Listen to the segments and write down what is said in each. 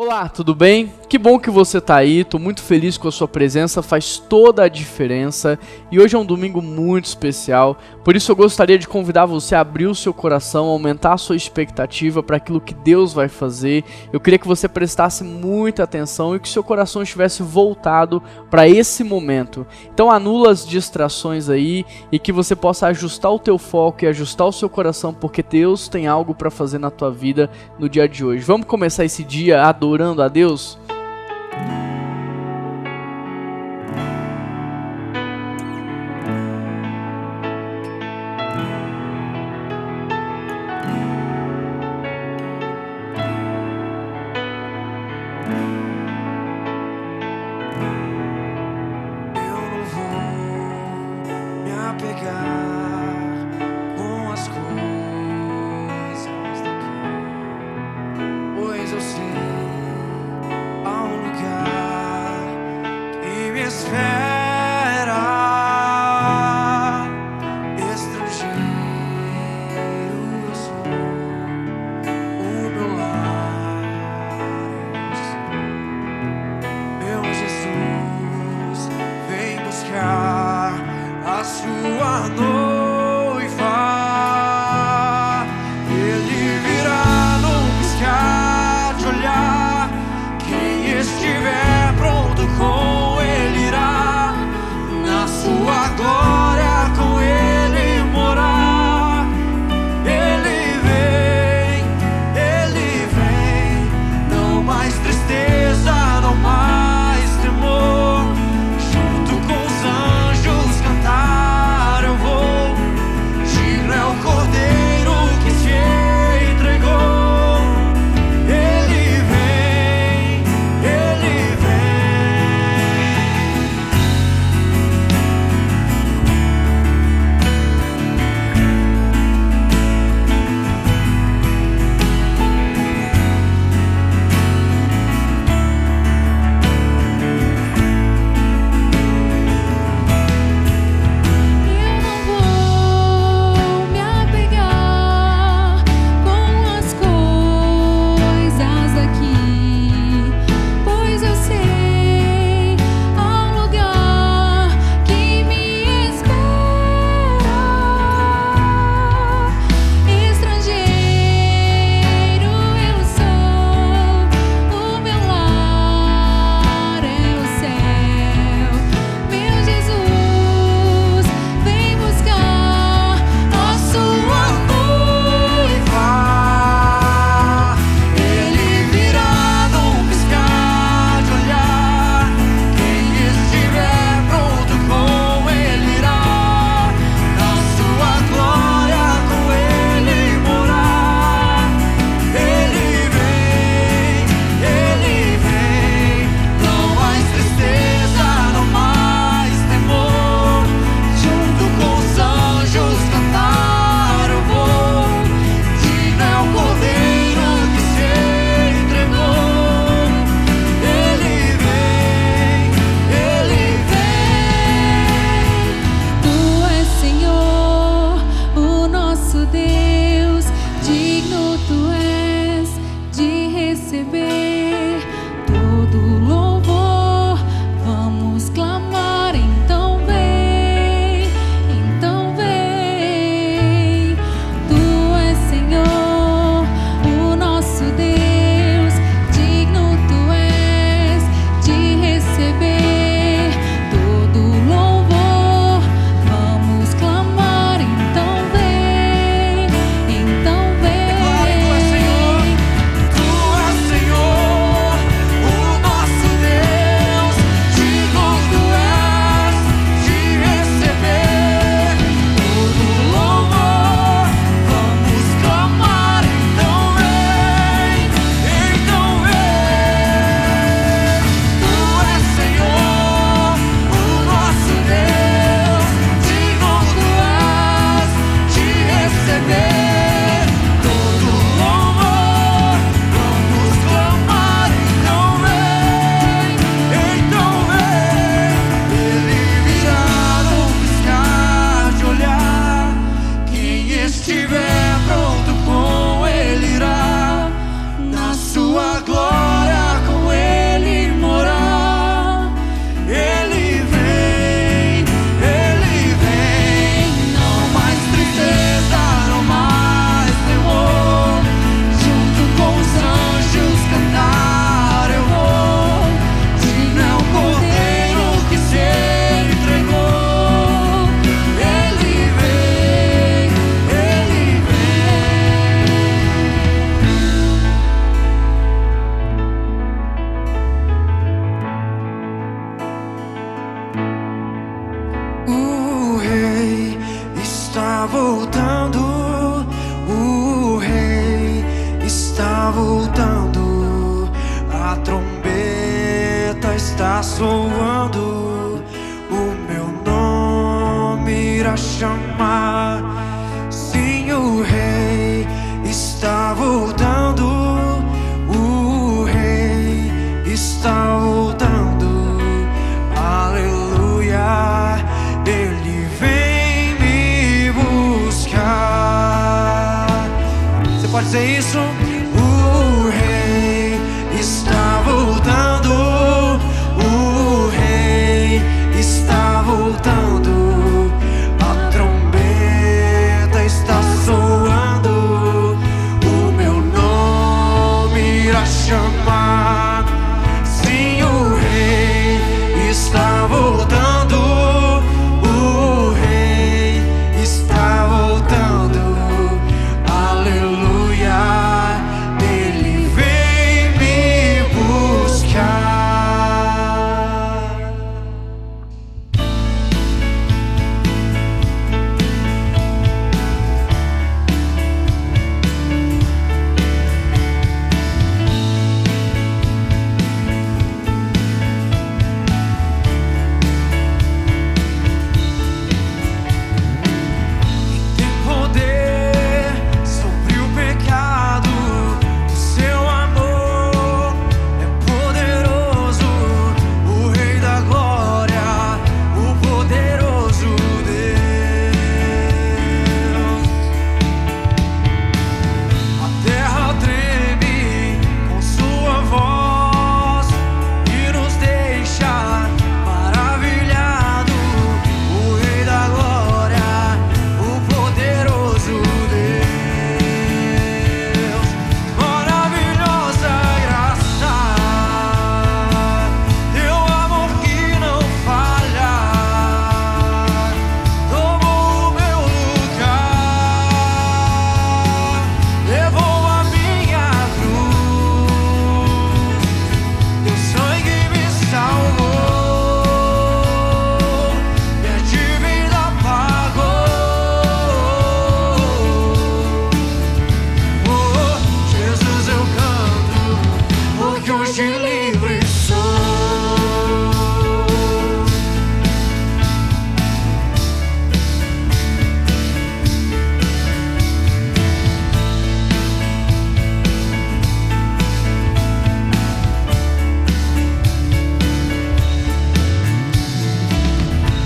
Olá, tudo bem? Que bom que você está aí, estou muito feliz com a sua presença, faz toda a diferença e hoje é um domingo muito especial, por isso eu gostaria de convidar você a abrir o seu coração, aumentar a sua expectativa para aquilo que Deus vai fazer. Eu queria que você prestasse muita atenção e que seu coração estivesse voltado para esse momento. Então anula as distrações aí e que você possa ajustar o teu foco e ajustar o seu coração, porque Deus tem algo para fazer na tua vida no dia de hoje. Vamos começar esse dia adorando a Deus? chamar. Sim, o Rei está voltando. O Rei está voltando. Aleluia. Ele vem me buscar. Você pode dizer isso? O Rei está voltando. O Rei está voltando. A trombeta está soando. O meu nome irá chamar. Sim, o Rei está voltando. O Rei está voltando. Aleluia. Ele vem me buscar. Tem poder sobre o pecado. O seu amor é poderoso. O Rei da glória, o poderoso Deus. A terra treme com sua voz e nos deixa maravilhado. O Rei da glória, o poderoso Deus. Maravilhosa graça, teu amor que não falha, tomou o meu lugar, levou a minha cruz, teu sangue me salvou, minha dívida pagou. Oh, Jesus, eu canto, porque hoje livre sou.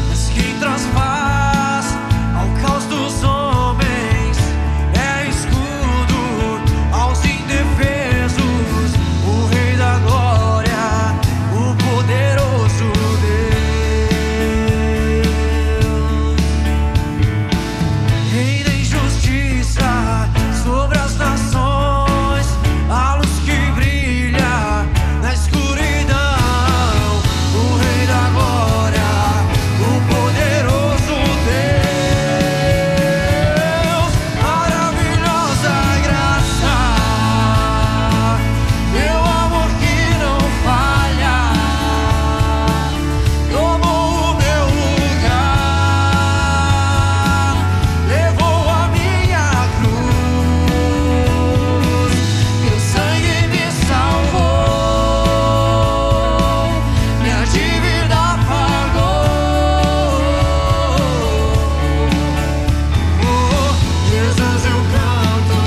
Mas quem traz paz ao caos dos homens é escudo aos indefesos. O Rei da glória, o poderoso Deus. Rei da injustiça sobre as nações, a luz que brilha na escuridão. O Rei da glória, o poderoso Deus. Maravilhosa graça, teu amor que não falha, tomou o meu lugar, levou a minha cruz, teu sangue me salvou, minha dívida pagou. Oh, Jesus, eu canto,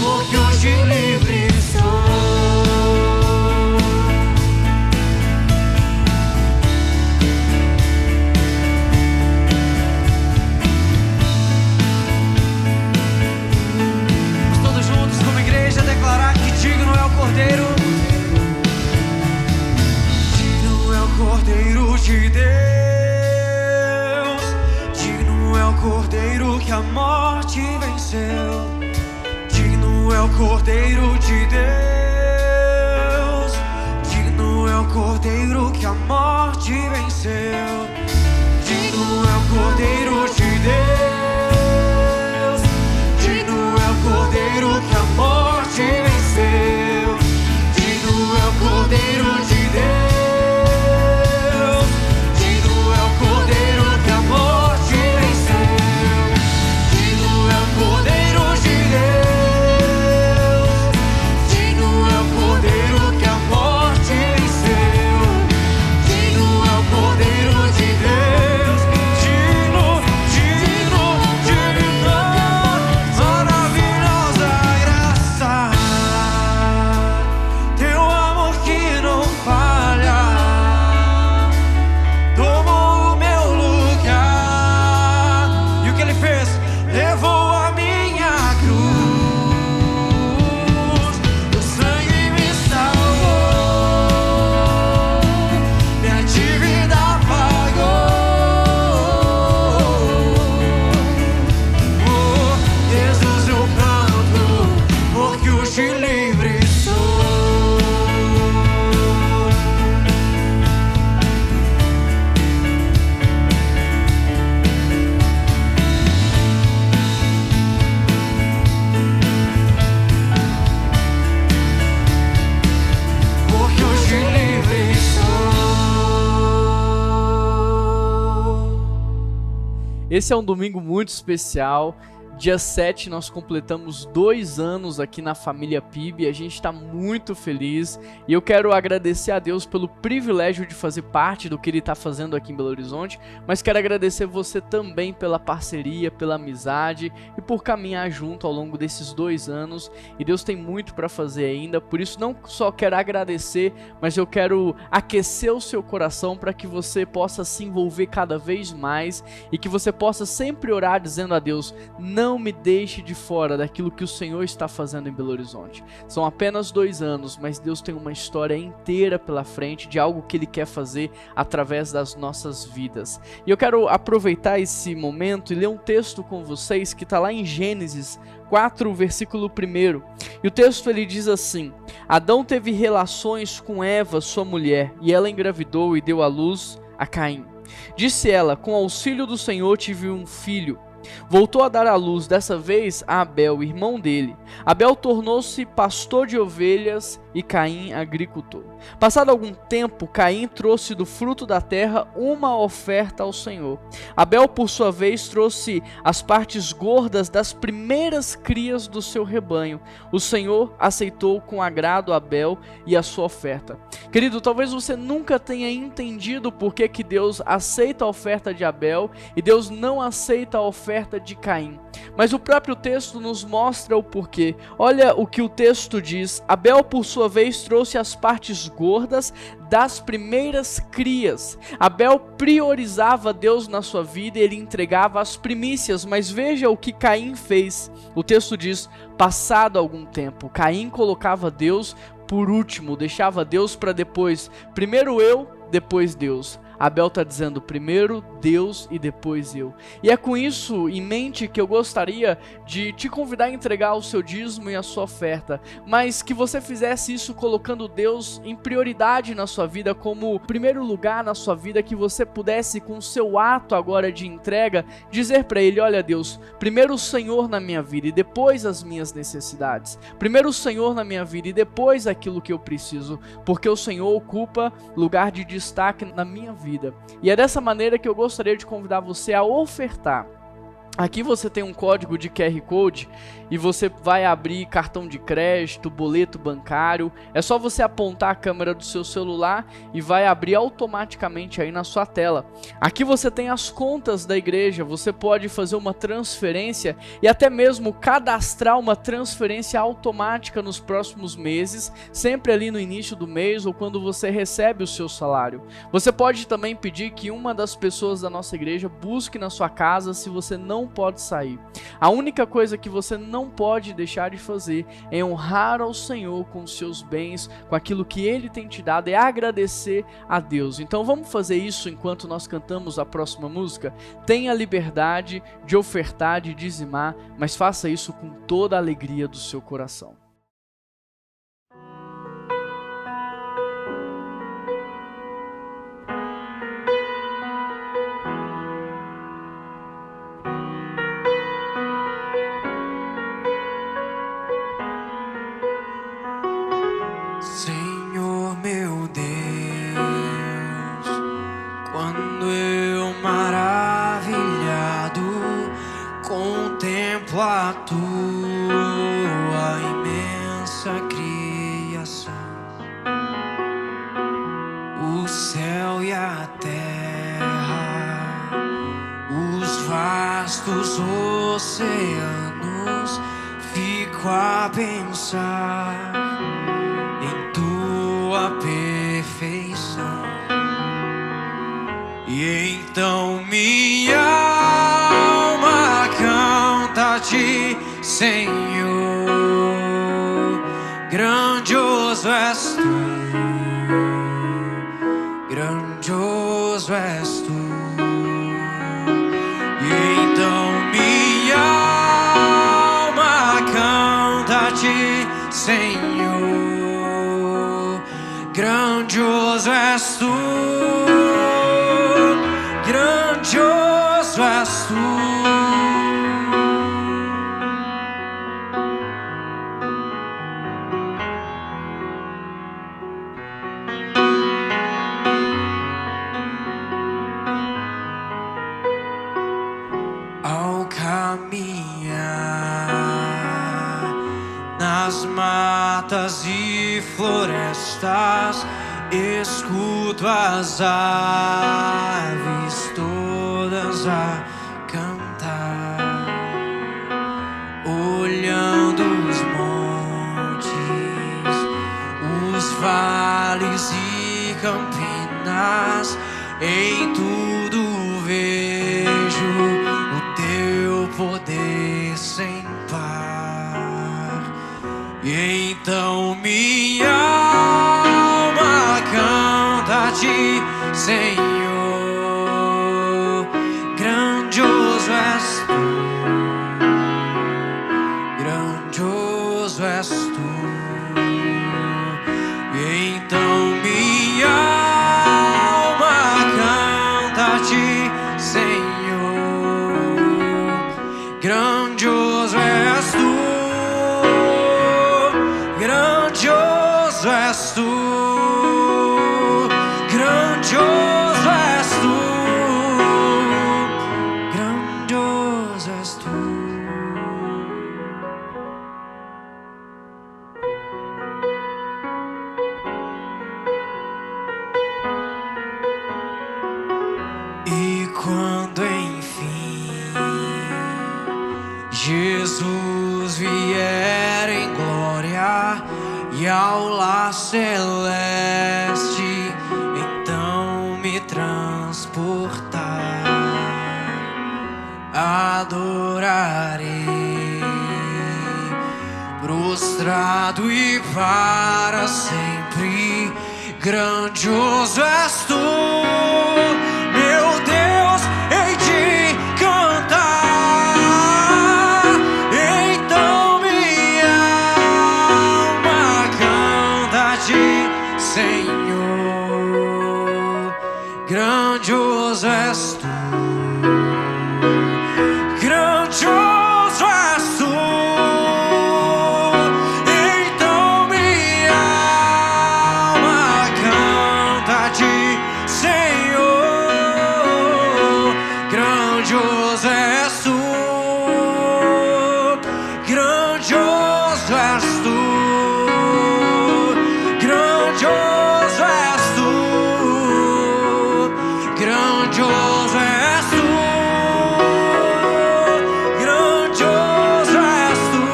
porque hoje livre sou. Vamos todos juntos como igreja declarar que digno é o Cordeiro. Digno é o Cordeiro de Deus. Digno é o Cordeiro que a morte venceu. Digno é o Cordeiro de Deus. Digno é o Cordeiro que a morte venceu. Digno é o Cordeiro de Deus. Digno é o Cordeiro que a morte venceu. Digno é o Cordeiro de Deus. Digno é o Cordeiro que a morte venceu. Digno é o Cordeiro de Deus. Digno é o Cordeiro que a morte venceu. Digno é o Cordeiro de Deus. Digno, digno. Esse é um domingo muito especial. Dia 7 nós completamos 2 anos aqui na família PIB, a gente está muito feliz e eu quero agradecer a Deus pelo privilégio de fazer parte do que Ele está fazendo aqui em Belo Horizonte, mas quero agradecer você também pela parceria, pela amizade e por caminhar junto ao longo desses 2 anos, e Deus tem muito para fazer ainda, por isso não só quero agradecer, mas eu quero aquecer o seu coração para que você possa se envolver cada vez mais e que você possa sempre orar dizendo a Deus: não me deixe de fora daquilo que o Senhor está fazendo em Belo Horizonte. São apenas 2 anos, mas Deus tem uma história inteira pela frente de algo que Ele quer fazer através das nossas vidas. E eu quero aproveitar esse momento e ler um texto com vocês que está lá em Gênesis 4, versículo 1. E o texto ele diz assim: Adão teve relações com Eva, sua mulher, e ela engravidou e deu à luz a Caim. Disse ela: com auxílio do Senhor tive um filho. Voltou a dar à luz, dessa vez a Abel, irmão dele. Abel tornou-se pastor de ovelhas e Caim agricultor. Passado algum tempo, Caim trouxe do fruto da terra uma oferta ao Senhor. Abel, por sua vez, trouxe as partes gordas das primeiras crias do seu rebanho. O Senhor aceitou com agrado Abel e a sua oferta. Querido, talvez você nunca tenha entendido por que Deus aceita a oferta de Abel e Deus não aceita a oferta de Caim. Mas o próprio texto nos mostra o porquê. Olha o que o texto diz: Abel, por sua vez, trouxe as partes gordas das primeiras crias. Abel priorizava Deus na sua vida e ele entregava as primícias, mas veja o que Caim fez. O texto diz: passado algum tempo, Caim colocava Deus por último, deixava Deus para depois. Primeiro eu, depois Deus. Abel está dizendo: primeiro Deus e depois eu. E é com isso em mente que eu gostaria de te convidar a entregar o seu dízimo e a sua oferta, mas que você fizesse isso colocando Deus em prioridade na sua vida, como primeiro lugar na sua vida, que você pudesse, com o seu ato agora de entrega, dizer para Ele: olha Deus, primeiro o Senhor na minha vida e depois as minhas necessidades. Primeiro o Senhor na minha vida e depois aquilo que eu preciso, porque o Senhor ocupa lugar de destaque na minha vida. E é dessa maneira que eu gostaria de convidar você a ofertar. Aqui você tem um código de QR Code e você vai abrir cartão de crédito, boleto bancário. É só você apontar a câmera do seu celular e vai abrir automaticamente aí na sua tela. Aqui você tem as contas da igreja, você pode fazer uma transferência e até mesmo cadastrar uma transferência automática nos próximos meses, sempre ali no início do mês ou quando você recebe o seu salário. Você pode também pedir que uma das pessoas da nossa igreja busque na sua casa se você não pode sair. A única coisa que você não pode deixar de fazer é honrar ao Senhor com os seus bens, com aquilo que Ele tem te dado, é agradecer a Deus. Então vamos fazer isso enquanto nós cantamos a próxima música. Tenha liberdade de ofertar, de dizimar, mas faça isso com toda a alegria do seu coração. Senhor meu Deus, quando eu maravilhado contemplo a tua imensa criação, o céu e a terra, os vastos oceanos, fico a pensar tua perfeição. E então minha alma canta a ti, Senhor. Grandioso és tu, grandioso és tu. E então minha alma canta a ti, Senhor. Grandioso és tu, grandioso és tu. nas matas e florestas, escuto as aves todas a cantar, olhando os montes, os vales e campinas, em tudo vejo o teu poder sem par. E então minha alma canta a ti, Senhor. Grandioso és tu, grandioso és tu. E então minha alma canta a ti, Senhor. Grandioso és tu, grandioso és tu, grandioso és tu, grandioso és tu. E quando enfim Jesus vier em glória e ao lar celeste, então me transportar, adorarei, prostrado e para sempre. Grandioso és tu, meu Deus, hei de cantar. Então minha alma canta a ti, Senhor. Grandioso és tu, grandioso és tu. Então minha alma canta a ti, Senhor. Grandioso és tu, grandioso és tu, grandioso és tu, grandioso és tu, grandioso és tu,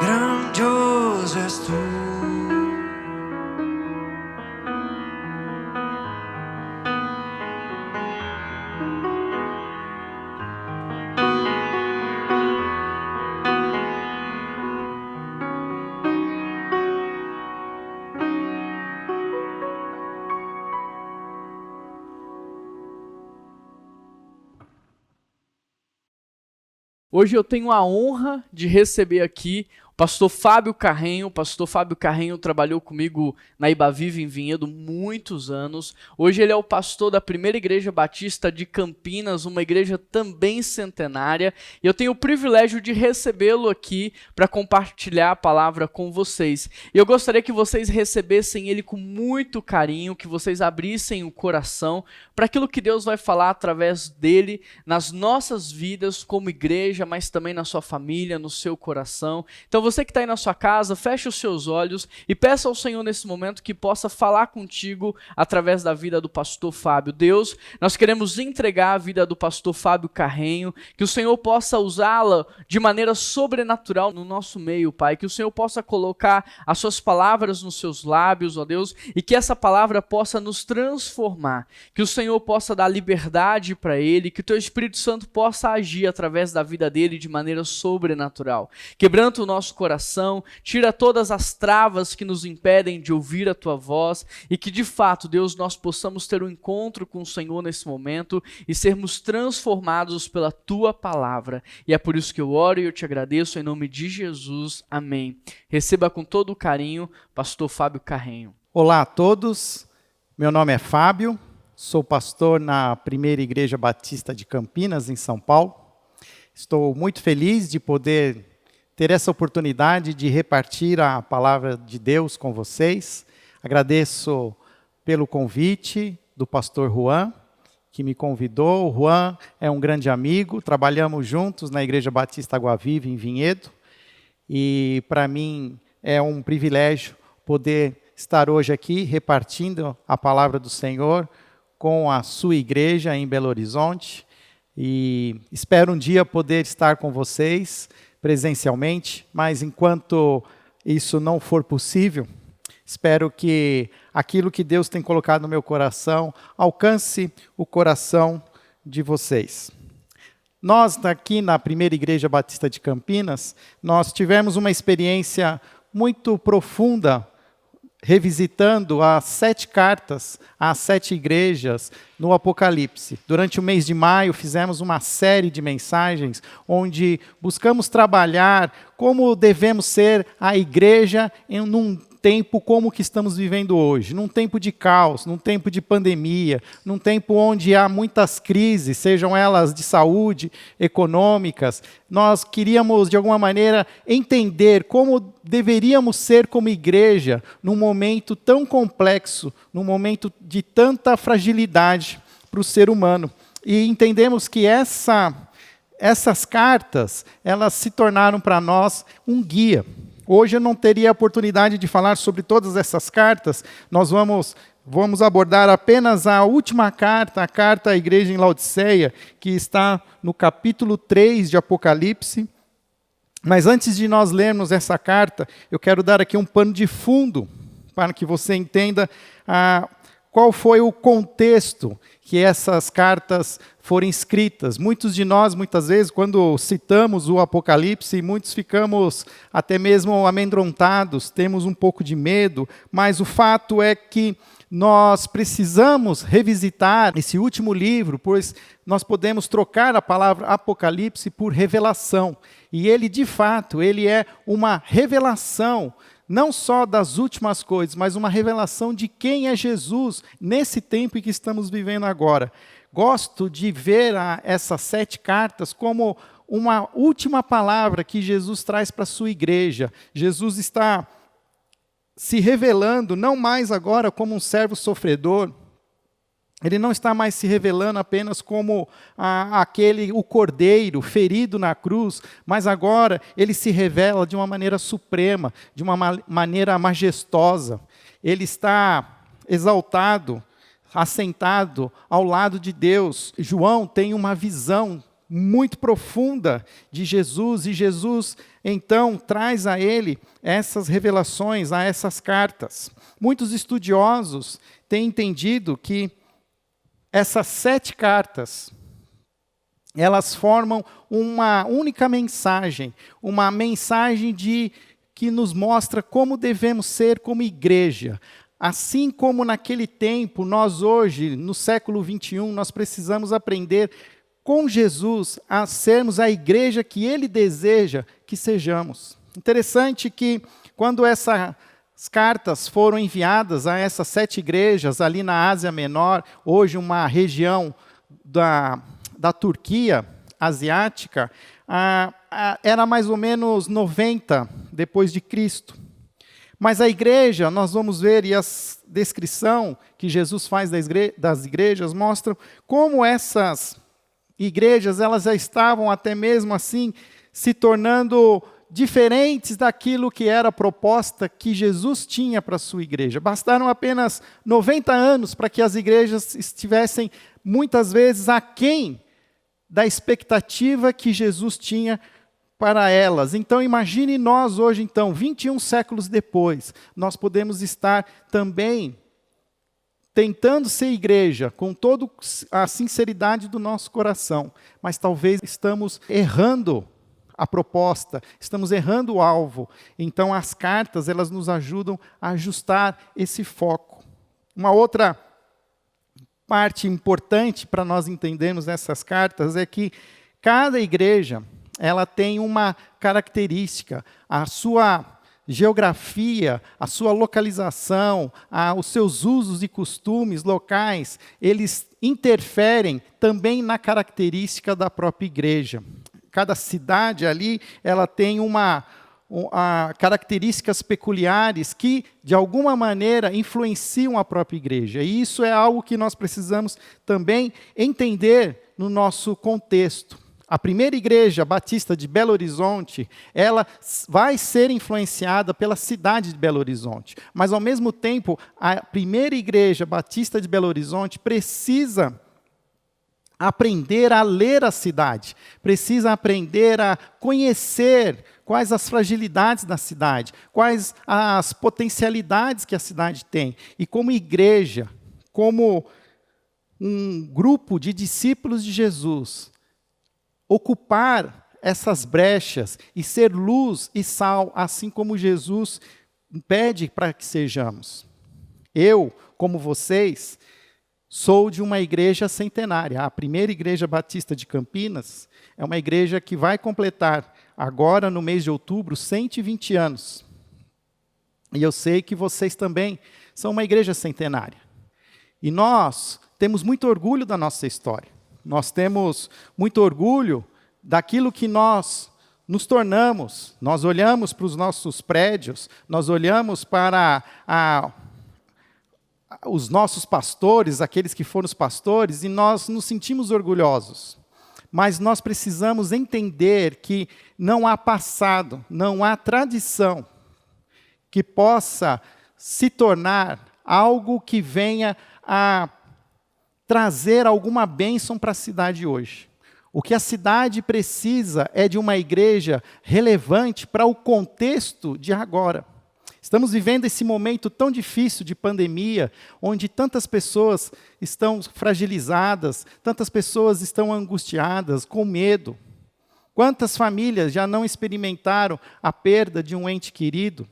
grandioso és tu. Hoje eu tenho a honra de receber aqui o pastor Fábio Carrenho. O pastor Fábio Carrenho trabalhou comigo na Ibaviva em Vinhedo muitos anos. Hoje ele é o pastor da Primeira Igreja Batista de Campinas, uma igreja também centenária. E eu tenho o privilégio de recebê-lo aqui para compartilhar a palavra com vocês. E eu gostaria que vocês recebessem ele com muito carinho, que vocês abrissem o coração para aquilo que Deus vai falar através dele nas nossas vidas como igreja, mas também na sua família, no seu coração. Então você que está aí na sua casa, feche os seus olhos e peça ao Senhor nesse momento que possa falar contigo através da vida do pastor Fábio. Deus, nós queremos entregar a vida do pastor Fábio Carrenho, que o Senhor possa usá-la de maneira sobrenatural no nosso meio, Pai, que o Senhor possa colocar as suas palavras nos seus lábios, ó Deus, e que essa palavra possa nos transformar, que o Senhor possa dar liberdade para ele, que o teu Espírito Santo possa agir através da vida dele de maneira sobrenatural. Quebranta o nosso coração, tira todas as travas que nos impedem de ouvir a tua voz e que de fato, Deus, nós possamos ter um encontro com o Senhor nesse momento e sermos transformados pela tua palavra. E é por isso que eu oro e eu te agradeço em nome de Jesus. Amém. Receba com todo o carinho, pastor Fábio Carrenho. Olá a todos, meu nome é Fábio, sou pastor na Primeira Igreja Batista de Campinas, em São Paulo. Estou muito feliz de poder ter essa oportunidade de repartir a palavra de Deus com vocês. Agradeço pelo convite do pastor Juan, que me convidou. O Juan é um grande amigo, trabalhamos juntos na Igreja Batista Água Viva, em Vinhedo. e para mim é um privilégio poder estar hoje aqui repartindo a palavra do Senhor com a sua igreja em Belo Horizonte, e espero um dia poder estar com vocês presencialmente, mas enquanto isso não for possível, espero que aquilo que Deus tem colocado no meu coração alcance o coração de vocês. Nós, aqui na Primeira Igreja Batista de Campinas, nós tivemos uma experiência muito profunda revisitando as 7 cartas às 7 igrejas no Apocalipse. Durante o mês de maio, fizemos uma série de mensagens onde buscamos trabalhar como devemos ser a igreja num tempo como que estamos vivendo hoje, num tempo de caos, num tempo de pandemia, num tempo onde há muitas crises, sejam elas de saúde, econômicas. Nós queríamos, de alguma maneira, entender como deveríamos ser como igreja num momento tão complexo, num momento de tanta fragilidade para o ser humano. E entendemos que essas cartas, elas se tornaram para nós um guia. Hoje eu não teria a oportunidade de falar sobre todas essas cartas, nós vamos abordar apenas a última carta, a carta à igreja em Laodiceia, que está no capítulo 3 de Apocalipse. Mas antes de nós lermos essa carta, eu quero dar aqui um pano de fundo, para que você entenda qual foi o contexto que essas cartas foram escritas. Muitos de nós, muitas vezes, quando citamos o Apocalipse, muitos ficamos até mesmo amedrontados, temos um pouco de medo, mas o fato é que nós precisamos revisitar esse último livro, pois nós podemos trocar a palavra Apocalipse por revelação. E ele, de fato, ele é uma revelação, não só das últimas coisas, mas uma revelação de quem é Jesus nesse tempo em que estamos vivendo agora. Gosto de ver essas 7 cartas como uma última palavra que Jesus traz para a sua igreja. Jesus está se revelando não mais agora como um servo sofredor. Ele não está mais se revelando apenas como o cordeiro ferido na cruz, mas agora ele se revela de uma maneira suprema, de uma maneira majestosa. Ele está exaltado, assentado ao lado de Deus. João tem uma visão muito profunda de Jesus, e Jesus, então, traz a ele essas revelações, a essas cartas. Muitos estudiosos têm entendido que essas 7 cartas, elas formam uma única mensagem, uma mensagem que nos mostra como devemos ser como igreja. Assim como naquele tempo, nós hoje, no século 21, nós precisamos aprender com Jesus a sermos a igreja que Ele deseja que sejamos. Interessante que quando essas cartas foram enviadas a essas 7 igrejas ali na Ásia Menor, hoje uma região da Turquia asiática, era mais ou menos 90 depois de Cristo. Mas a igreja, nós vamos ver, e a descrição que Jesus faz das igrejas mostram como essas igrejas, elas já estavam até mesmo assim se tornando diferentes daquilo que era a proposta que Jesus tinha para a sua igreja. Bastaram apenas 90 anos para que as igrejas estivessem muitas vezes aquém da expectativa que Jesus tinha para elas. Então imagine nós hoje, então, 21 séculos depois, nós podemos estar também tentando ser igreja com toda a sinceridade do nosso coração, mas talvez estamos errando a proposta, estamos errando o alvo. Então as cartas, elas nos ajudam a ajustar esse foco. Uma outra parte importante para nós entendermos essas cartas é que cada igreja, ela tem uma característica, a sua geografia, a sua localização, os seus usos e costumes locais, eles interferem também na característica da própria igreja. Cada cidade ali, ela tem características peculiares que, de alguma maneira, influenciam a própria igreja. E isso é algo que nós precisamos também entender no nosso contexto. A primeira igreja batista de Belo Horizonte, ela vai ser influenciada pela cidade de Belo Horizonte. Mas, ao mesmo tempo, a primeira igreja batista de Belo Horizonte precisa aprender a ler a cidade, precisa aprender a conhecer quais as fragilidades da cidade, quais as potencialidades que a cidade tem. E como igreja, como um grupo de discípulos de Jesus, ocupar essas brechas e ser luz e sal, assim como Jesus pede para que sejamos. Eu, como vocês, sou de uma igreja centenária. A primeira igreja batista de Campinas é uma igreja que vai completar, agora no mês de outubro, 120 anos. E eu sei que vocês também são uma igreja centenária. E nós temos muito orgulho da nossa história. Nós temos muito orgulho daquilo que nós nos tornamos. Nós olhamos para os nossos prédios, nós olhamos para os nossos pastores, aqueles que foram os pastores, e nós nos sentimos orgulhosos. Mas nós precisamos entender que não há passado, não há tradição que possa se tornar algo que venha a trazer alguma bênção para a cidade hoje. O que a cidade precisa é de uma igreja relevante para o contexto de agora. Estamos vivendo esse momento tão difícil de pandemia, onde tantas pessoas estão fragilizadas, tantas pessoas estão angustiadas, com medo. Quantas famílias já não experimentaram a perda de um ente querido?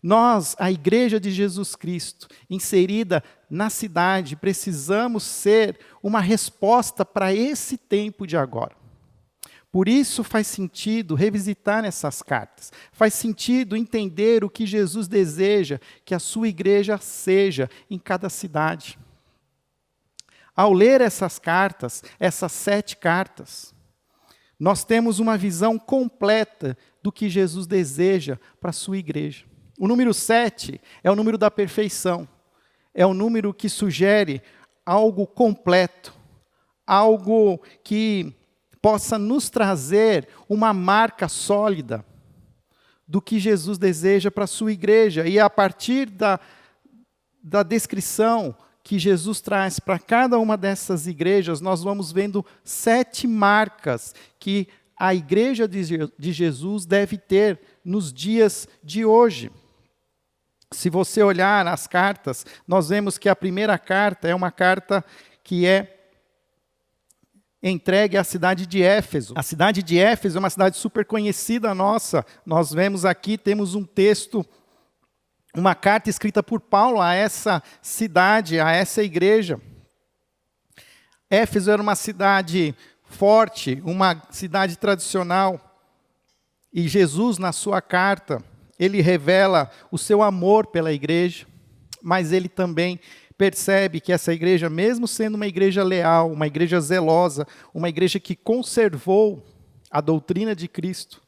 Nós, a Igreja de Jesus Cristo, inserida na cidade, precisamos ser uma resposta para esse tempo de agora. Por isso faz sentido revisitar essas cartas. Faz sentido entender o que Jesus deseja que a sua igreja seja em cada cidade. Ao ler essas cartas, essas 7 cartas, nós temos uma visão completa do que Jesus deseja para a sua igreja. O número 7 é o número da perfeição. É o número que sugere algo completo, algo que possa nos trazer uma marca sólida do que Jesus deseja para a sua igreja. E a partir da descrição que Jesus traz para cada uma dessas igrejas, nós vamos vendo 7 marcas que a igreja de Jesus deve ter nos dias de hoje. Se você olhar as cartas, nós vemos que a primeira carta é uma carta que é entregue à cidade de Éfeso. A cidade de Éfeso é uma cidade super conhecida nossa. Nós vemos aqui, temos um texto, uma carta escrita por Paulo a essa cidade, a essa igreja. Éfeso era uma cidade forte, uma cidade tradicional. E Jesus, na sua carta, ele revela o seu amor pela igreja, mas ele também percebe que essa igreja, mesmo sendo uma igreja leal, uma igreja zelosa, uma igreja que conservou a doutrina de Cristo,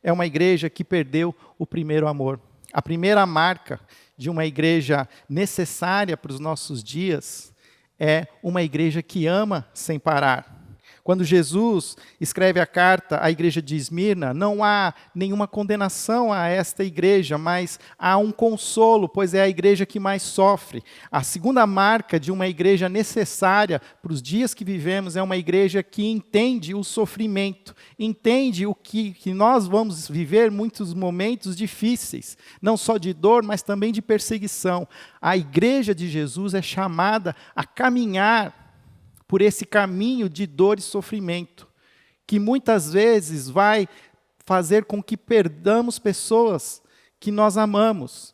é uma igreja que perdeu o primeiro amor. A primeira marca de uma igreja necessária para os nossos dias é uma igreja que ama sem parar. Quando Jesus escreve a carta à igreja de Esmirna, não há nenhuma condenação a esta igreja, mas há um consolo, pois é a igreja que mais sofre. A segunda marca de uma igreja necessária para os dias que vivemos é uma igreja que entende o sofrimento, entende o que nós vamos viver muitos momentos difíceis, não só de dor, mas também de perseguição. A igreja de Jesus é chamada a caminhar por esse caminho de dor e sofrimento, que muitas vezes vai fazer com que perdamos pessoas que nós amamos.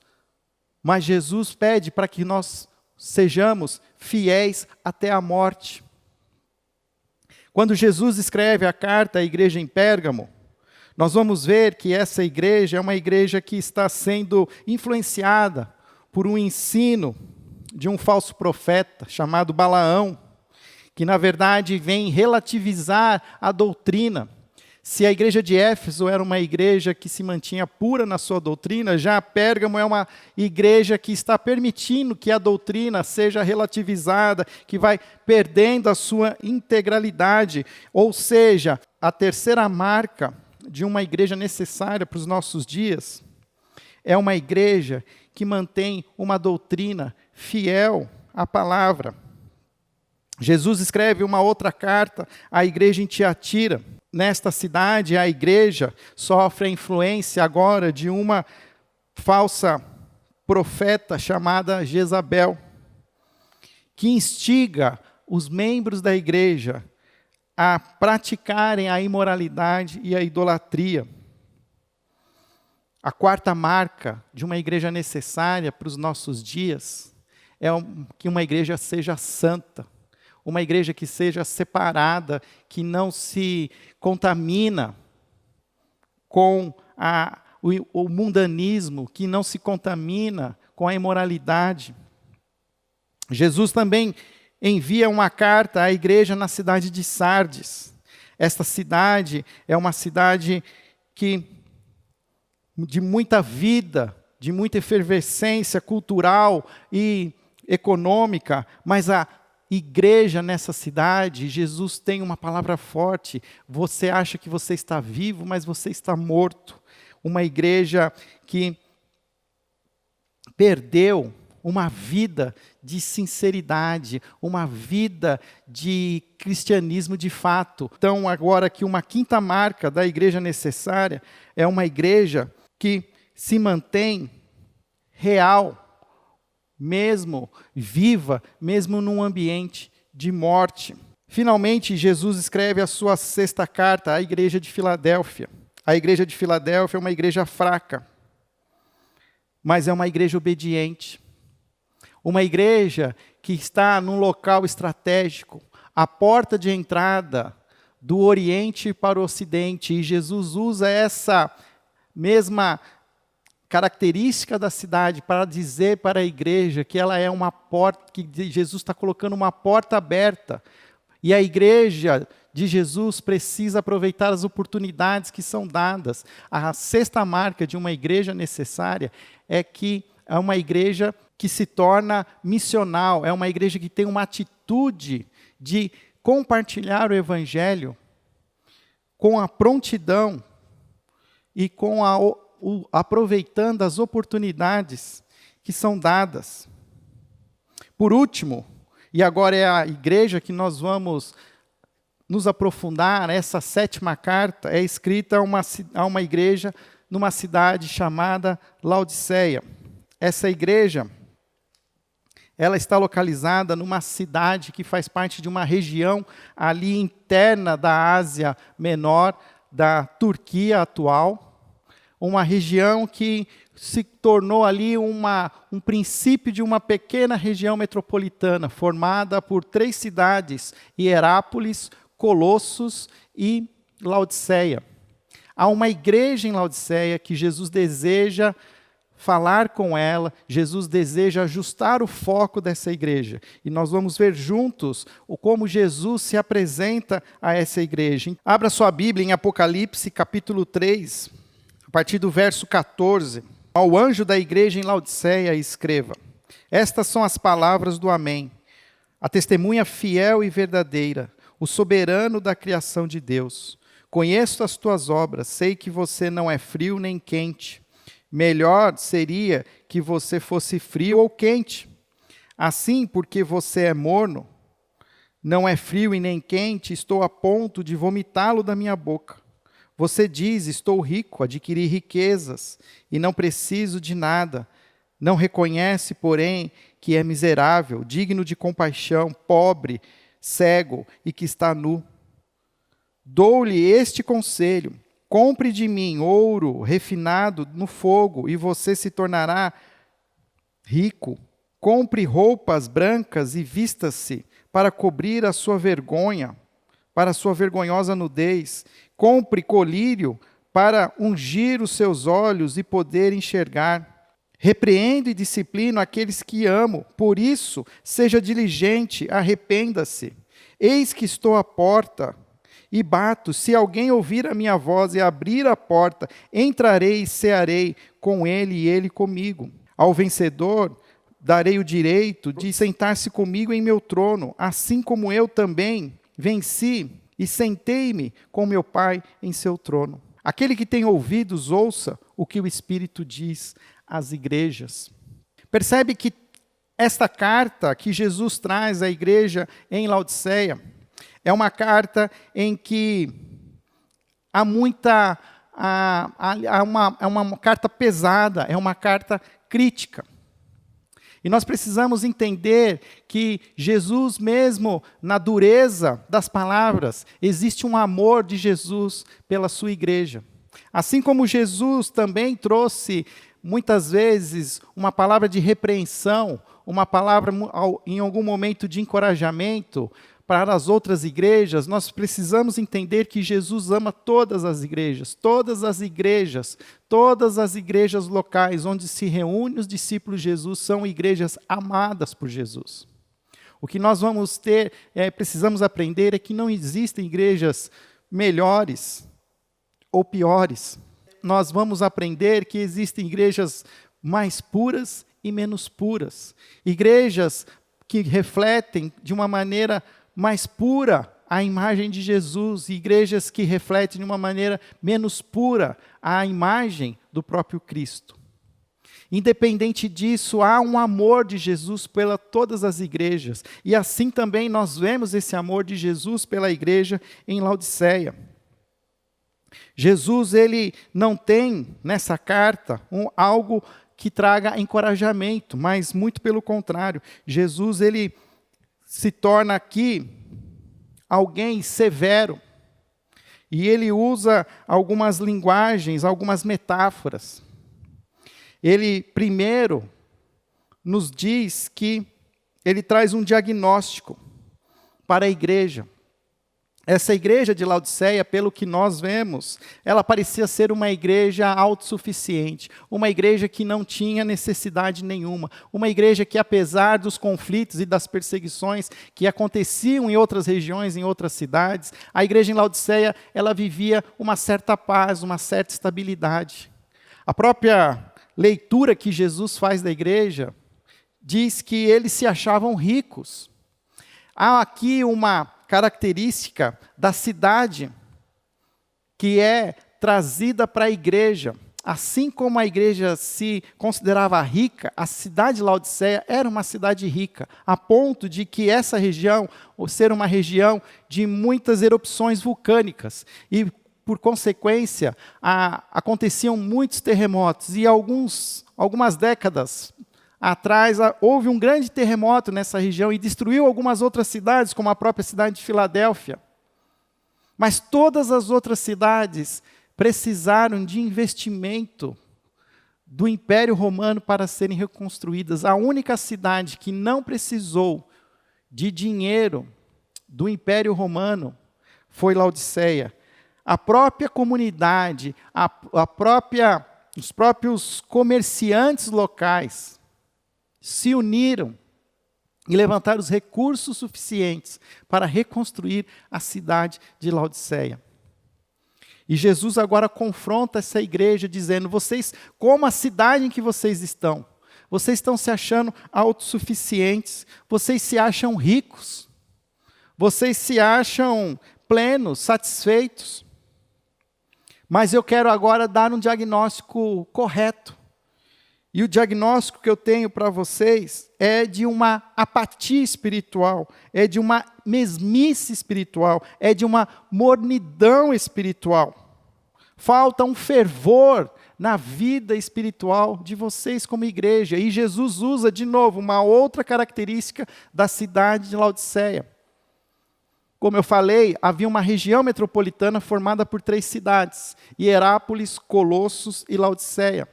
Mas Jesus pede para que nós sejamos fiéis até a morte. Quando Jesus escreve a carta à igreja em Pérgamo, nós vamos ver que essa igreja é uma igreja que está sendo influenciada por um ensino de um falso profeta chamado Balaão, que na verdade vem relativizar a doutrina. Se a igreja de Éfeso era uma igreja que se mantinha pura na sua doutrina, já a Pérgamo é uma igreja que está permitindo que a doutrina seja relativizada, que vai perdendo a sua integralidade. Ou seja, a terceira marca de uma igreja necessária para os nossos dias é uma igreja que mantém uma doutrina fiel à palavra. Jesus escreve uma outra carta à igreja em Tiatira. Nesta cidade, a igreja sofre a influência agora de uma falsa profeta chamada Jezabel, que instiga os membros da igreja a praticarem a imoralidade e a idolatria. A quarta marca de uma igreja necessária para os nossos dias é que uma igreja seja santa, uma igreja que seja separada, que não se contamina com o mundanismo, que não se contamina com a imoralidade. Jesus também envia uma carta à igreja na cidade de Sardes. Esta cidade é uma cidade de muita vida, de muita efervescência cultural e econômica, mas a igreja nessa cidade, Jesus tem uma palavra forte: você acha que você está vivo, mas você está morto. Uma igreja que perdeu uma vida de sinceridade, uma vida de cristianismo de fato. Então, agora que uma quinta marca da igreja necessária é uma igreja que se mantém real, mesmo viva, mesmo num ambiente de morte. Finalmente, Jesus escreve a sua sexta carta à igreja de Filadélfia. A igreja de Filadélfia é uma igreja fraca, mas é uma igreja obediente. Uma igreja que está num local estratégico, a porta de entrada do Oriente para o Ocidente. E Jesus usa essa mesma característica da cidade para dizer para a igreja que ela é uma porta, que Jesus está colocando uma porta aberta. E a igreja de Jesus precisa aproveitar as oportunidades que são dadas. A sexta marca de uma igreja necessária é que é uma igreja que se torna missional, é uma igreja que tem uma atitude de compartilhar o evangelho com a prontidão e com aproveitando as oportunidades que são dadas. Por último, e agora é a igreja que nós vamos nos aprofundar, essa sétima carta é escrita a uma igreja numa cidade chamada Laodiceia. Essa igreja, ela está localizada numa cidade que faz parte de uma região ali interna da Ásia Menor, da Turquia atual, uma região que se tornou ali um princípio de uma pequena região metropolitana, formada por 3 cidades: Hierápolis, Colossos e Laodiceia. Há uma igreja em Laodiceia que Jesus deseja falar com ela, Jesus deseja ajustar o foco dessa igreja. E nós vamos ver juntos como Jesus se apresenta a essa igreja. Abra sua Bíblia em Apocalipse, capítulo 3, a partir do verso 14. Ao anjo da igreja em Laodiceia escreva: estas são as palavras do Amém, a testemunha fiel e verdadeira, o soberano da criação de Deus. Conheço as tuas obras, sei que você não é frio nem quente. Melhor seria que você fosse frio ou quente. Assim, porque você é morno, não é frio e nem quente, estou a ponto de vomitá-lo da minha boca. Você diz: estou rico, adquiri riquezas e não preciso de nada. Não reconhece, porém, que é miserável, digno de compaixão, pobre, cego e que está nu. Dou-lhe este conselho: compre de mim ouro refinado no fogo, e você se tornará rico. Compre roupas brancas e vista-se para cobrir a sua vergonha, para a sua vergonhosa nudez. Compre colírio para ungir os seus olhos e poder enxergar. Repreendo e disciplino aqueles que amo, por isso, seja diligente, arrependa-se. Eis que estou à porta e bato. Se alguém ouvir a minha voz e abrir a porta, entrarei e cearei com ele e ele comigo. Ao vencedor darei o direito de sentar-se comigo em meu trono, assim como eu também venci e sentei-me com meu Pai em seu trono. Aquele que tem ouvidos, ouça o que o Espírito diz às igrejas. Percebe que esta carta que Jesus traz à igreja em Laodiceia é uma carta em que há uma carta pesada, é uma carta crítica. E nós precisamos entender que Jesus, mesmo na dureza das palavras, existe um amor de Jesus pela sua igreja. Assim como Jesus também trouxe, muitas vezes, uma palavra de repreensão, uma palavra em algum momento de encorajamento para as outras igrejas, nós precisamos entender que Jesus ama todas as igrejas, todas as igrejas locais onde se reúnem os discípulos de Jesus são igrejas amadas por Jesus. O que nós precisamos aprender é que não existem igrejas melhores ou piores. Nós vamos aprender que existem igrejas mais puras e menos puras. Igrejas que refletem de uma maneira mais pura a imagem de Jesus, e igrejas que refletem de uma maneira menos pura a imagem do próprio Cristo. Independente disso, há um amor de Jesus pela todas as igrejas, e assim também nós vemos esse amor de Jesus pela igreja em Laodiceia. Jesus, ele não tem nessa carta algo que traga encorajamento, mas muito pelo contrário. Jesus, ele se torna aqui alguém severo. E ele usa algumas linguagens, algumas metáforas. Ele, primeiro, nos diz que ele traz um diagnóstico para a igreja. Essa igreja de Laodiceia, pelo que nós vemos, ela parecia ser uma igreja autossuficiente, uma igreja que não tinha necessidade nenhuma, uma igreja que, apesar dos conflitos e das perseguições que aconteciam em outras regiões, em outras cidades, a igreja em Laodiceia, ela vivia uma certa paz, uma certa estabilidade. A própria leitura que Jesus faz da igreja diz que eles se achavam ricos. Há aqui uma característica da cidade que é trazida para a igreja. Assim como a igreja se considerava rica, a cidade de Laodiceia era uma cidade rica, a ponto de que essa região, ou ser uma região de muitas erupções vulcânicas, e por consequência, aconteciam muitos terremotos, e algumas décadas atrás, houve um grande terremoto nessa região e destruiu algumas outras cidades, como a própria cidade de Filadélfia. Mas todas as outras cidades precisaram de investimento do Império Romano para serem reconstruídas. A única cidade que não precisou de dinheiro do Império Romano foi Laodiceia. A própria comunidade, os próprios comerciantes locais se uniram e levantaram os recursos suficientes para reconstruir a cidade de Laodiceia. E Jesus agora confronta essa igreja dizendo: vocês, como a cidade em que vocês estão se achando autossuficientes, vocês se acham ricos, vocês se acham plenos, satisfeitos. Mas eu quero agora dar um diagnóstico correto. E o diagnóstico que eu tenho para vocês é de uma apatia espiritual, é de uma mesmice espiritual, é de uma mornidão espiritual. Falta um fervor na vida espiritual de vocês como igreja. E Jesus usa de novo uma outra característica da cidade de Laodiceia. Como eu falei, havia uma região metropolitana formada por 3 cidades: Hierápolis, Colossos e Laodiceia.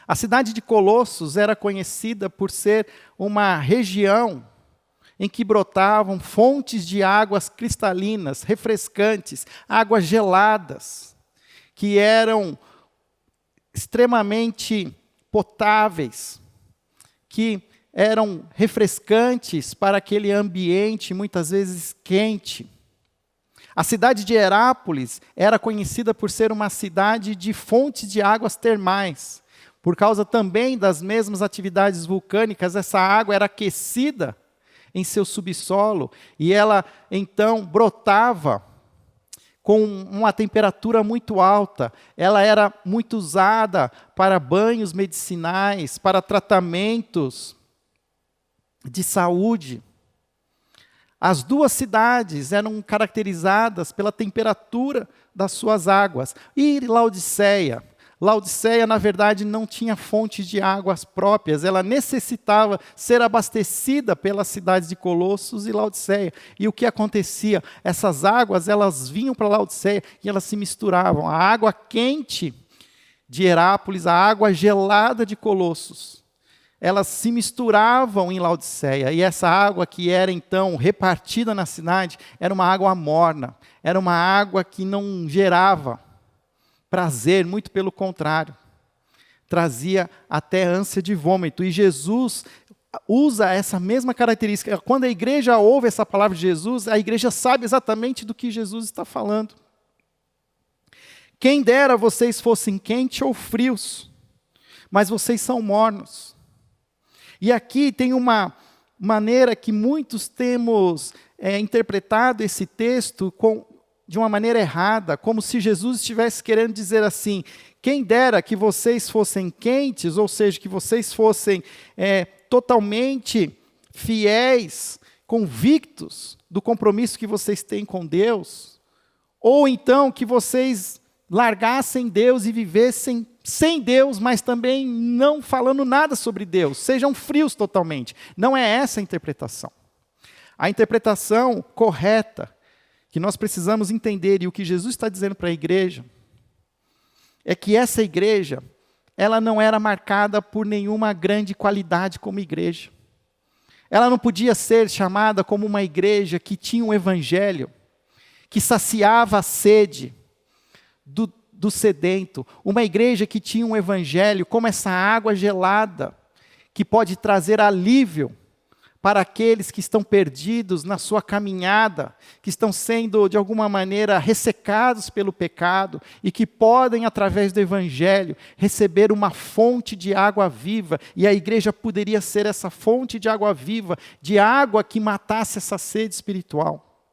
A cidade de Colossos era conhecida por ser uma região em que brotavam fontes de águas cristalinas, refrescantes, águas geladas, que eram extremamente potáveis, que eram refrescantes para aquele ambiente muitas vezes quente. A cidade de Hierápolis era conhecida por ser uma cidade de fontes de águas termais. Por causa também das mesmas atividades vulcânicas, essa água era aquecida em seu subsolo, e ela então brotava com uma temperatura muito alta. Ela era muito usada para banhos medicinais, para tratamentos de saúde. As duas cidades eram caracterizadas pela temperatura das suas águas. E Laodiceia? Laodiceia, na verdade, não tinha fontes de águas próprias. Ela necessitava ser abastecida pelas cidades de Colossos e Laodiceia. E o que acontecia? Essas águas, elas vinham para Laodiceia e elas se misturavam. A água quente de Herápolis, a água gelada de Colossos, elas se misturavam em Laodiceia. E essa água que era, então, repartida na cidade, era uma água morna. Era uma água que não gerava prazer, muito pelo contrário. Trazia até ânsia de vômito. E Jesus usa essa mesma característica. Quando a igreja ouve essa palavra de Jesus, a igreja sabe exatamente do que Jesus está falando. Quem dera vocês fossem quentes ou frios, mas vocês são mornos. E aqui tem uma maneira que muitos temos interpretado esse texto de uma maneira errada, como se Jesus estivesse querendo dizer assim: quem dera que vocês fossem quentes, ou seja, que vocês fossem totalmente fiéis, convictos do compromisso que vocês têm com Deus, ou então que vocês largassem Deus e vivessem sem Deus, mas também não falando nada sobre Deus, sejam frios totalmente. Não é essa a interpretação. A interpretação correta que nós precisamos entender, e o que Jesus está dizendo para a igreja, é que essa igreja, ela não era marcada por nenhuma grande qualidade como igreja. Ela não podia ser chamada como uma igreja que tinha um evangelho, que saciava a sede do sedento. Uma igreja que tinha um evangelho como essa água gelada, que pode trazer alívio para aqueles que estão perdidos na sua caminhada, que estão sendo, de alguma maneira, ressecados pelo pecado, e que podem, através do Evangelho, receber uma fonte de água viva, e a igreja poderia ser essa fonte de água viva, de água que matasse essa sede espiritual.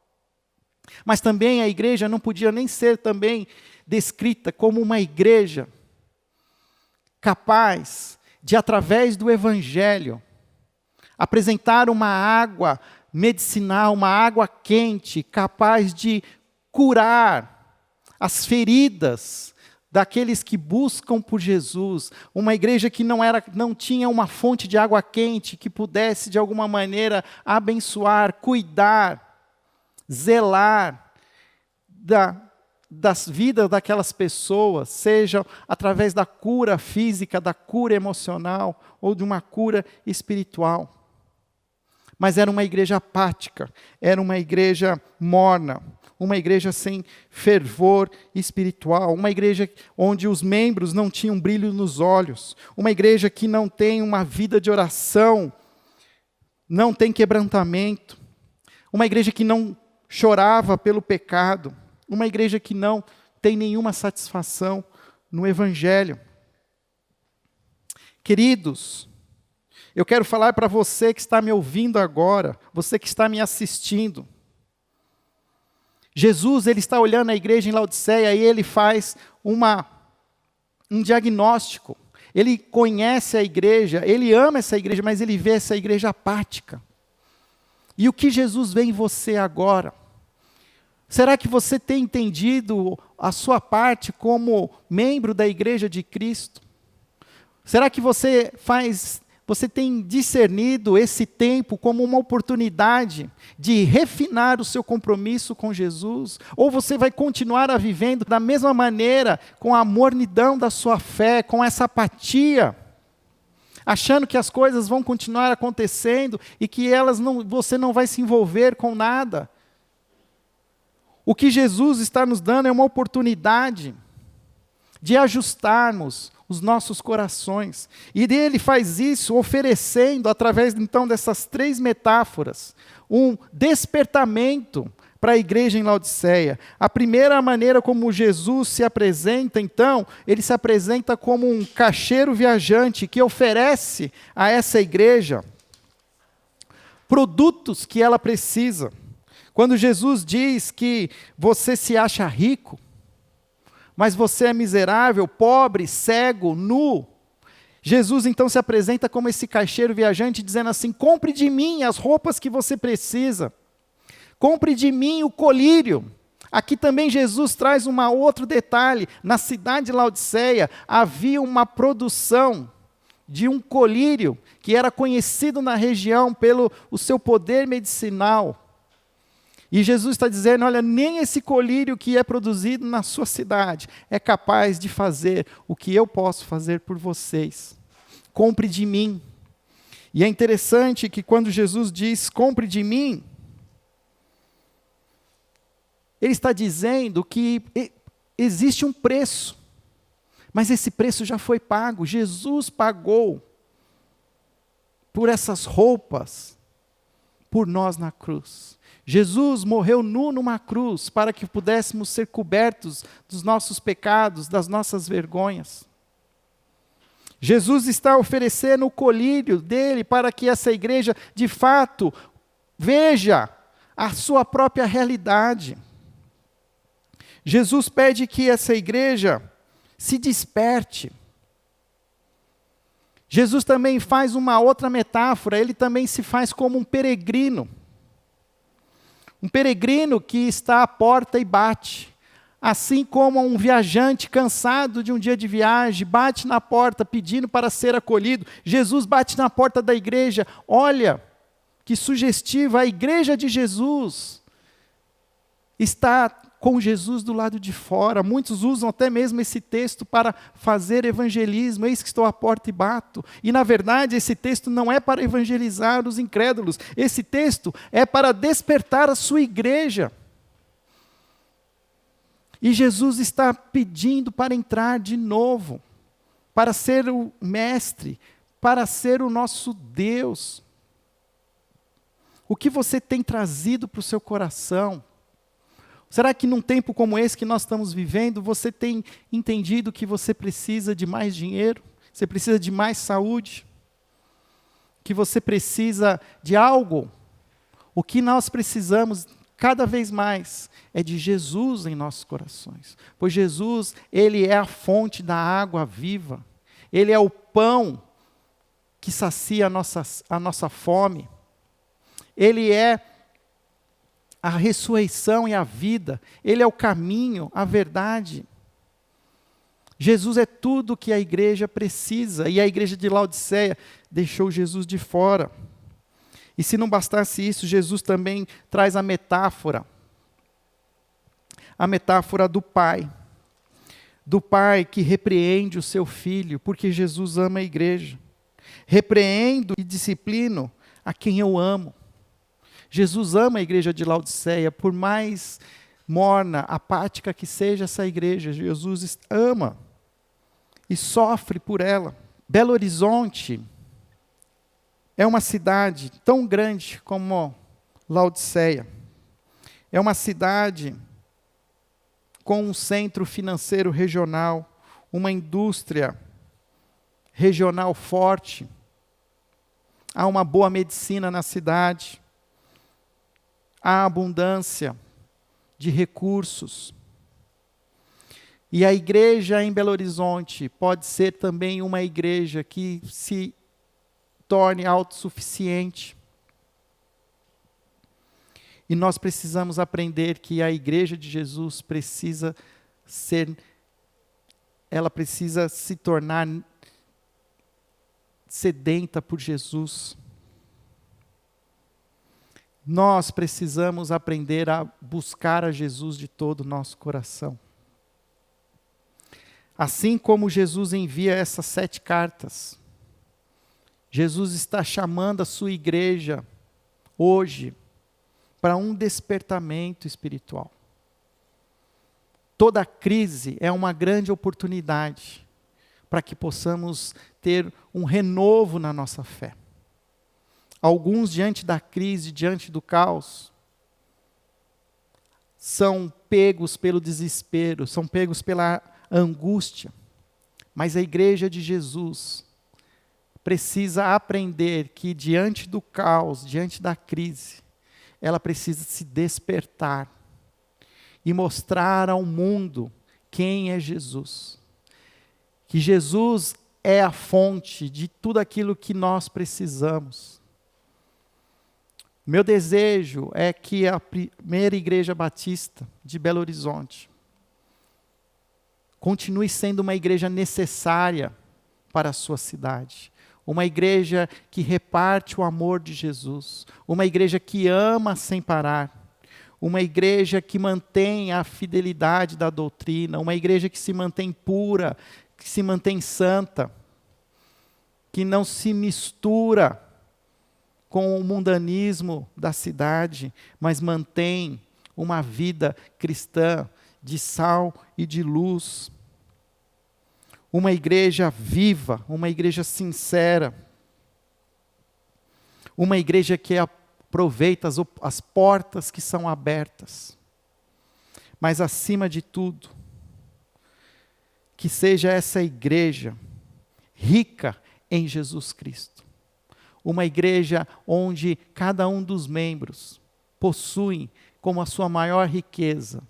Mas também a igreja não podia nem ser também descrita como uma igreja capaz de, através do Evangelho, apresentar uma água medicinal, uma água quente, capaz de curar as feridas daqueles que buscam por Jesus. Uma igreja que não tinha uma fonte de água quente, que pudesse de alguma maneira cuidar, zelar das vidas daquelas pessoas, seja através da cura física, da cura emocional, ou de uma cura espiritual. Mas era uma igreja apática, era uma igreja morna, uma igreja sem fervor espiritual, uma igreja onde os membros não tinham brilho nos olhos, uma igreja que não tem uma vida de oração, não tem quebrantamento, uma igreja que não chorava pelo pecado, uma igreja que não tem nenhuma satisfação no Evangelho. Queridos, eu quero falar para você que está me ouvindo agora, você que está me assistindo. Jesus, ele está olhando a igreja em Laodiceia e ele faz um diagnóstico. Ele conhece a igreja, ele ama essa igreja, mas ele vê essa igreja apática. E o que Jesus vê em você agora? Será que você tem entendido a sua parte como membro da igreja de Cristo? Será que você tem discernido esse tempo como uma oportunidade de refinar o seu compromisso com Jesus? Ou você vai continuar a vivendo da mesma maneira, com a mornidão da sua fé, com essa apatia, achando que as coisas vão continuar acontecendo e que você não vai se envolver com nada? O que Jesus está nos dando é uma oportunidade de ajustarmos os nossos corações. E ele faz isso oferecendo, através então dessas 3 metáforas, um despertamento para a igreja em Laodiceia. A primeira maneira como Jesus se apresenta, então, ele se apresenta como um caixeiro viajante que oferece a essa igreja produtos que ela precisa. Quando Jesus diz que você se acha rico, mas você é miserável, pobre, cego, nu, Jesus então se apresenta como esse caixeiro viajante, dizendo assim: compre de mim as roupas que você precisa, compre de mim o colírio. Aqui também Jesus traz um outro detalhe: na cidade de Laodiceia havia uma produção de um colírio, que era conhecido na região pelo o seu poder medicinal. E Jesus está dizendo: olha, nem esse colírio que é produzido na sua cidade é capaz de fazer o que eu posso fazer por vocês. Compre de mim. E é interessante que quando Jesus diz compre de mim, Ele está dizendo que existe um preço, mas esse preço já foi pago. Jesus pagou por essas roupas, por nós na cruz. Jesus morreu nu numa cruz para que pudéssemos ser cobertos dos nossos pecados, das nossas vergonhas. Jesus está oferecendo o colírio dele para que essa igreja, de fato, veja a sua própria realidade. Jesus pede que essa igreja se desperte. Jesus também faz uma outra metáfora, ele também se faz como um peregrino. Um peregrino que está à porta e bate. Assim como um viajante cansado de um dia de viagem, bate na porta pedindo para ser acolhido. Jesus bate na porta da igreja. Olha, que sugestiva, a igreja de Jesus está com Jesus do lado de fora. Muitos usam até mesmo esse texto para fazer evangelismo. Eis que estou à porta e bato. E na verdade esse texto não é para evangelizar os incrédulos. Esse texto é para despertar a sua igreja. E Jesus está pedindo para entrar de novo, para ser o mestre, para ser o nosso Deus. O que você tem trazido para o seu coração? Será que num tempo como esse que nós estamos vivendo, você tem entendido que você precisa de mais dinheiro? Você precisa de mais saúde? Que você precisa de algo? O que nós precisamos cada vez mais é de Jesus em nossos corações. Pois Jesus, Ele é a fonte da água viva. Ele é o pão que sacia a nossa fome. Ele é a ressurreição e a vida. Ele é o caminho, a verdade. Jesus é tudo que a igreja precisa. E a igreja de Laodiceia deixou Jesus de fora. E se não bastasse isso, Jesus também traz a metáfora do pai. Do pai que repreende o seu filho, porque Jesus ama a igreja. Repreendo e disciplino a quem eu amo. Jesus ama a igreja de Laodiceia, por mais morna, apática que seja essa igreja, Jesus ama e sofre por ela. Belo Horizonte é uma cidade tão grande como Laodiceia. É uma cidade com um centro financeiro regional, uma indústria regional forte. Há uma boa medicina na cidade. Há abundância de recursos. E a igreja em Belo Horizonte pode ser também uma igreja que se torne autossuficiente. E nós precisamos aprender que a igreja de Jesus ela precisa se tornar sedenta por Jesus. Nós precisamos aprender a buscar a Jesus de todo o nosso coração. Assim como Jesus envia essas 7 cartas, Jesus está chamando a sua igreja hoje para um despertamento espiritual. Toda crise é uma grande oportunidade para que possamos ter um renovo na nossa fé. Alguns, diante da crise, diante do caos, são pegos pelo desespero, são pegos pela angústia. Mas a igreja de Jesus precisa aprender que diante do caos, diante da crise, ela precisa se despertar e mostrar ao mundo quem é Jesus. Que Jesus é a fonte de tudo aquilo que nós precisamos. Meu desejo é que a primeira igreja batista de Belo Horizonte continue sendo uma igreja necessária para a sua cidade. Uma igreja que reparte o amor de Jesus. Uma igreja que ama sem parar. Uma igreja que mantém a fidelidade da doutrina. Uma igreja que se mantém pura, que se mantém santa. Que não se mistura com o mundanismo da cidade, mas mantém uma vida cristã de sal e de luz. Uma igreja viva, uma igreja sincera. Uma igreja que aproveita as portas que são abertas. Mas acima de tudo, que seja essa igreja rica em Jesus Cristo. Uma igreja onde cada um dos membros possui como a sua maior riqueza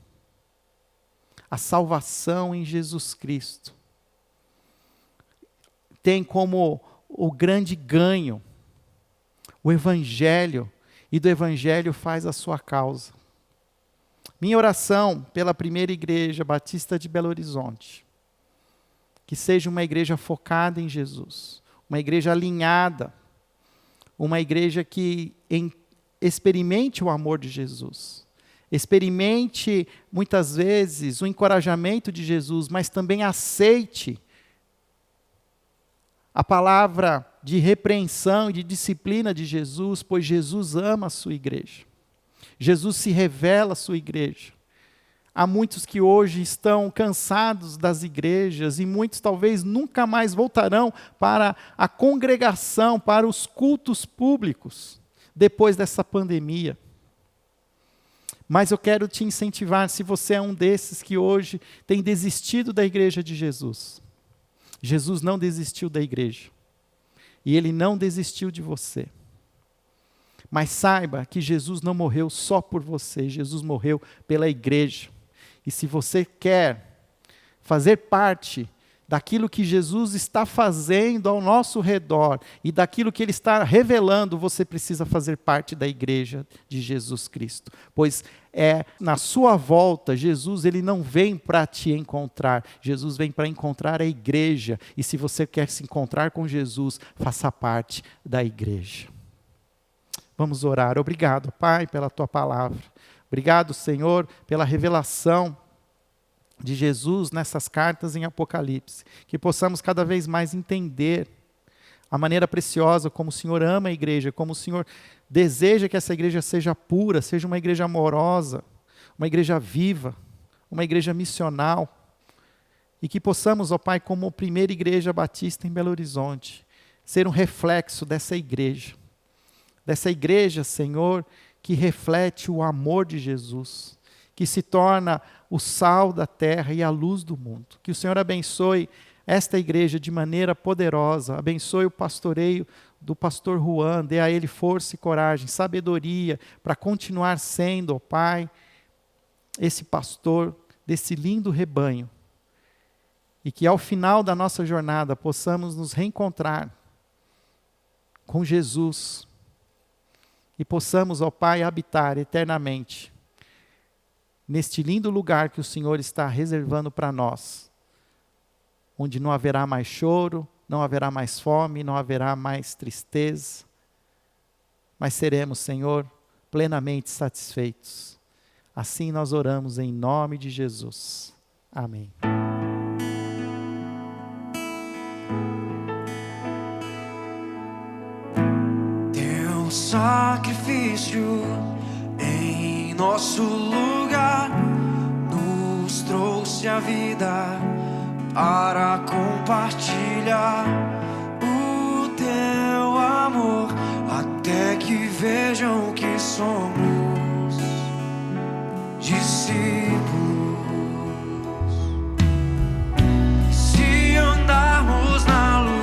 a salvação em Jesus Cristo. Tem como o grande ganho o Evangelho, e do Evangelho faz a sua causa. Minha oração pela primeira igreja batista de Belo Horizonte, que seja uma igreja focada em Jesus, uma igreja alinhada, uma igreja que experimente o amor de Jesus, experimente muitas vezes o encorajamento de Jesus, mas também aceite a palavra de repreensão e de disciplina de Jesus, pois Jesus ama a sua igreja. Jesus se revela à sua igreja. Há muitos que hoje estão cansados das igrejas e muitos talvez nunca mais voltarão para a congregação, para os cultos públicos, depois dessa pandemia. Mas eu quero te incentivar, se você é um desses que hoje tem desistido da igreja de Jesus. Jesus não desistiu da igreja. E Ele não desistiu de você. Mas saiba que Jesus não morreu só por você, Jesus morreu pela igreja. E se você quer fazer parte daquilo que Jesus está fazendo ao nosso redor e daquilo que Ele está revelando, você precisa fazer parte da igreja de Jesus Cristo. Pois na sua volta, Jesus ele não vem para te encontrar, Jesus vem para encontrar a igreja. E se você quer se encontrar com Jesus, faça parte da igreja. Vamos orar. Obrigado, Pai, pela Tua palavra. Obrigado, Senhor, pela revelação de Jesus nessas cartas em Apocalipse. Que possamos cada vez mais entender a maneira preciosa como o Senhor ama a igreja, como o Senhor deseja que essa igreja seja pura, seja uma igreja amorosa, uma igreja viva, uma igreja missional. E que possamos, ó Pai, como primeira igreja batista em Belo Horizonte, ser um reflexo dessa igreja, Senhor, que reflete o amor de Jesus, que se torna o sal da terra e a luz do mundo. Que o Senhor abençoe esta igreja de maneira poderosa, abençoe o pastoreio do pastor Juan, dê a ele força e coragem, sabedoria, para continuar sendo, ó Pai, esse pastor desse lindo rebanho. E que ao final da nossa jornada possamos nos reencontrar com Jesus e possamos, ó Pai, habitar eternamente neste lindo lugar que o Senhor está reservando para nós, onde não haverá mais choro, não haverá mais fome, não haverá mais tristeza, mas seremos, Senhor, plenamente satisfeitos. Assim nós oramos em nome de Jesus. Amém. Teu sacrifício em nosso lugar nos trouxe a vida para compartilhar o teu amor, até que vejam que somos discípulos. Se andarmos na luz,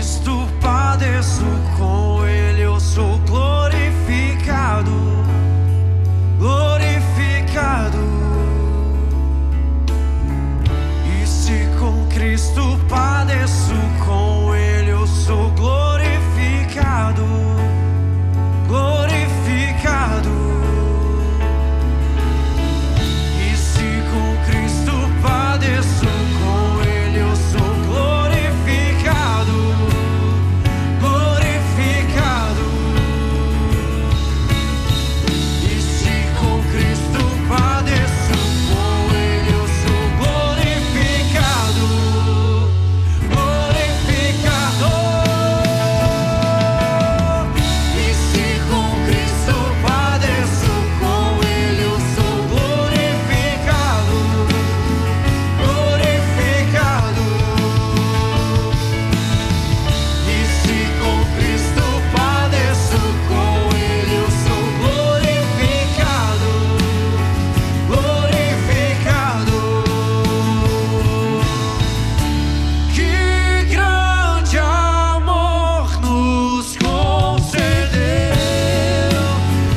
Cristo padeço, com Ele eu sou glorificado, glorificado. E se com Cristo padeço, com Ele eu sou glorificado, glorificado. E se com Cristo padeço, com Ele eu sou glorificado, glorificado. E se com Cristo padeço, com Ele eu sou glorificado, glorificado. E se com Cristo padeço, com Ele eu sou glorificado, glorificado. E se com Cristo padeço, com Ele eu sou glorificado, glorificado. Que grande amor nos concedeu,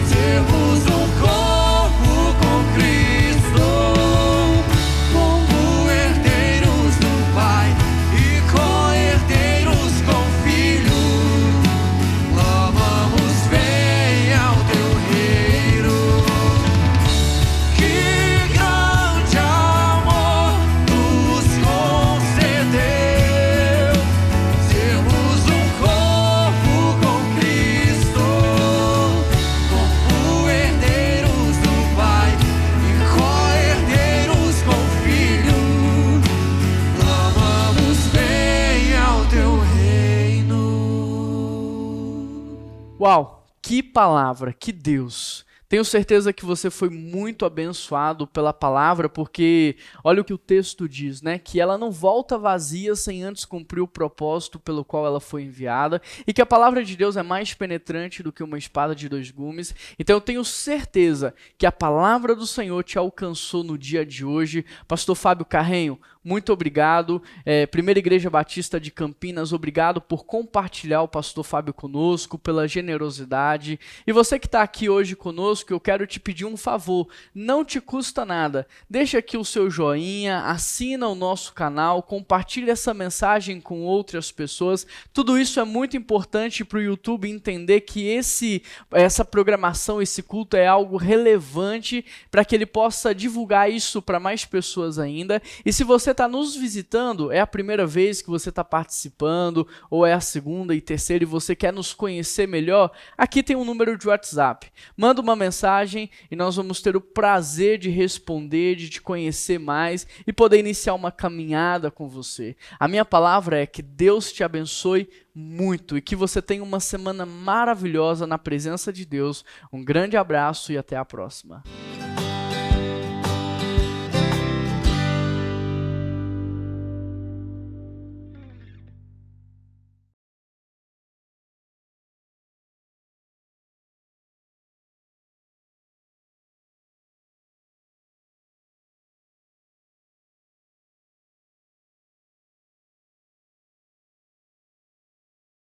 sermos um corpo com Cristo, como herdeiros do Pai e co-herdeiros com o Filho. Clamamos, venha ao teu reino. Que grande amor nos concedeu, sermos um corpo com Cristo, como herdeiros do Pai e co-herdeiros com o Filho. Clamamos, venha ao teu reino. Uau, que palavra, que Deus! Tenho certeza que você foi muito abençoado pela palavra, porque olha o que o texto diz, né? Que ela não volta vazia sem antes cumprir o propósito pelo qual ela foi enviada, e que a palavra de Deus é mais penetrante do que uma espada de dois gumes. Então eu tenho certeza que a palavra do Senhor te alcançou no dia de hoje. Pastor Fábio Carrenho, muito obrigado. Primeira Igreja Batista de Campinas, obrigado por compartilhar o Pastor Fábio conosco, pela generosidade. E você que está aqui hoje conosco, eu quero te pedir um favor, não te custa nada. Deixa aqui o seu joinha, assina o nosso canal, compartilha essa mensagem com outras pessoas. Tudo isso é muito importante para o YouTube entender que essa programação, esse culto é algo relevante para que ele possa divulgar isso para mais pessoas ainda. E se você está nos visitando, é a primeira vez que você está participando, ou é a segunda e terceira, e você quer nos conhecer melhor, aqui tem um número de WhatsApp. Manda uma mensagem e nós vamos ter o prazer de responder, de te conhecer mais e poder iniciar uma caminhada com você. A minha palavra é que Deus te abençoe muito e que você tenha uma semana maravilhosa na presença de Deus. Um grande abraço e até a próxima.